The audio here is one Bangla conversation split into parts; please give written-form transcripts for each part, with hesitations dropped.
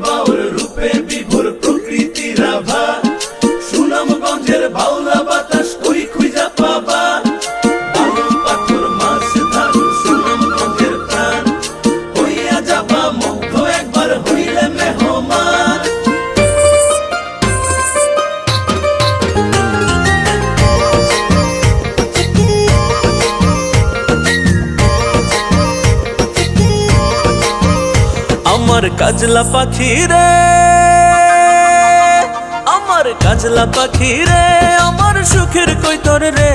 বাউল রূপে বিভোর প্রকৃতির আভা, সুনামগঞ্জের বাউলা বাতাস কই খুঁজা পাবা। বালু পাথর মাছ ধারু সুনামগঞ্জের প্রাণ, হইয়া যাবা মুগ্ধ একবার হইলে মেহমান। আমার কাজলা পাখি রে, আমার কাজলা পাখি রে, আমার সুখের কৈতর রে,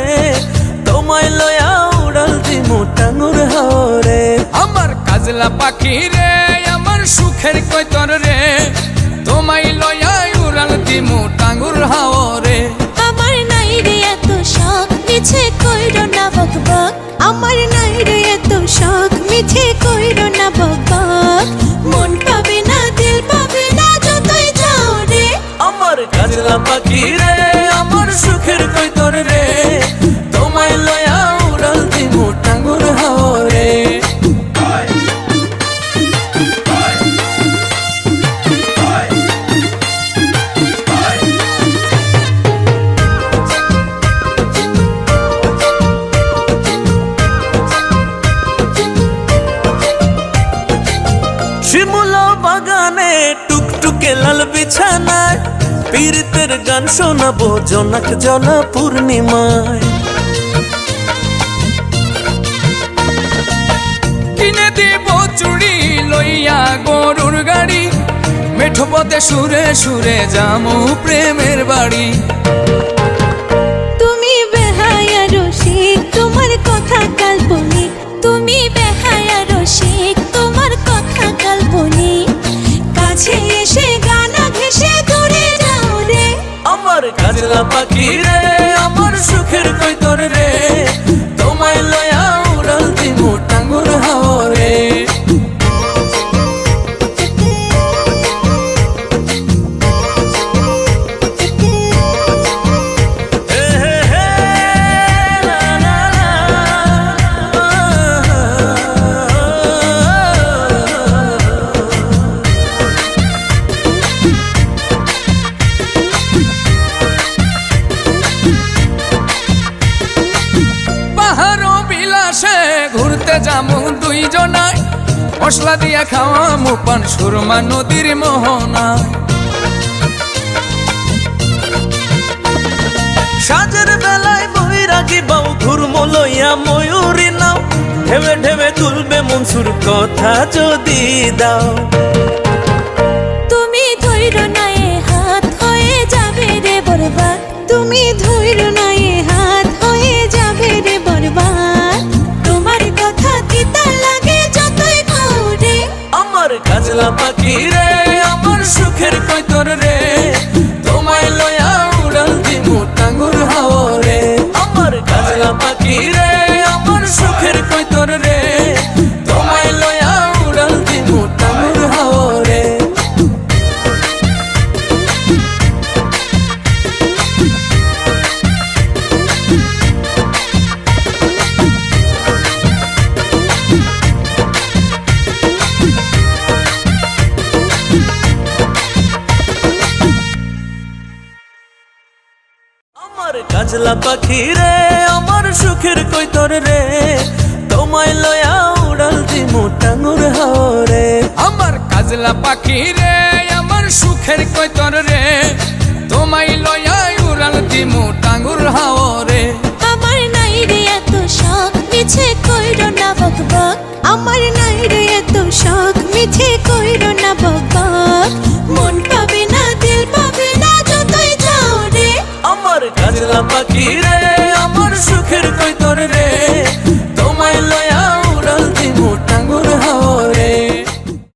তোমায় লয়া উড়াল দিমু টাঙ্গুর হাওরে। আমার কাজলা পাখি রে, আমার সুখের কৈতর রে, তোমায় লয়া উড়াল দিমু টাঙ্গুর হাওরে। আমার নাই রে এত শখ মিছে কইরো না বকবক, আমার নাই রে এত শখ মিছে কইরো না বকবক। মন পাবে না দিল পাবে না যতই যাও রে। আমার কাজলা পাখি রে, আমার সুখের কৈতর রে, তোমায় লয়া উড়াল দিমু টাঙ্গুর হাওরে। শিমুলা বাগানে টুকটুকে লাল বিছানায়, পীড়িতের গান শোনাবো জোনাক জলা পূর্ণিমায়। কিনে দিব চুড়ি লইয়া গরুর গাড়ি, মেঠো পথে সুরে সুরে যামু প্রেমের বাড়ি। তুমি বেহায়া রসিক তোমার কথা কাল্পনিক, তুমি বেহায়া রসিক তোমার কথা কাল্পনিক। কাছে এসে গানা ঘেঁষে দূরে যাও রে। আমার কাজলা পাখি রে, আমার সুখের কৈতর রে, তোমায় লয়া উড়াল দিমু টাঙ্গুর হাওরে। পাহাড় বিলাসে ঘুরতে যামু দুইজনায়, মশলা দিয়া খাওয়ামু পান সুরমা নদীর মোহনায়। সাজের বেলায় বৈরাগী বাউ ঘুরমো লইয়া ময়ূরী নাও, ঢেবে ঢেবে তুলবে মনসুর কথা যদি দাও। তুমি ধৈর্য নাই হাত হয়ে যাবে রে বরবাদ, তুমি ধৈর্য নাই হাত হয়ে যাবে রে বরবাদ। তোমার কথা তিতা লাগে যতই খাও রে। আমার কাজলা পাখি রে, আমার সুখের কৈতর রে, তোমায় লয়া উড়াল দিমু টাঙ্গুর হাওরে। আমার কাজলা পাখি রে, আমার সুখের কৈতর রে, তোমায় লয়া উড়াল দিমু টাঙ্গুর হাওরে। আমার কাজলা পাখি রে, আমার সুখের কৈতর রে, তোমায় লয়া উড়াল দিমু টাঙ্গুর হাওরে। আমার কাজলা পাখি রে, আমার সুখের কৈতর রে, তোমায় লয়া উড়াল দিমু টাঙ্গুর হাওরে। আমার নাই রে এত শখ মিছে কইরো না বকবক, আমার নাই রে এত শখ মিছে কইরো না বকবক। মন পাবে না দিল পাবে না যতই যাও রে। আমার কাজলা পাখি রে, আমার সুখের কৈতর রে, তোমায় লয়া উড়াল দিমু টাঙ্গুর হাওরে।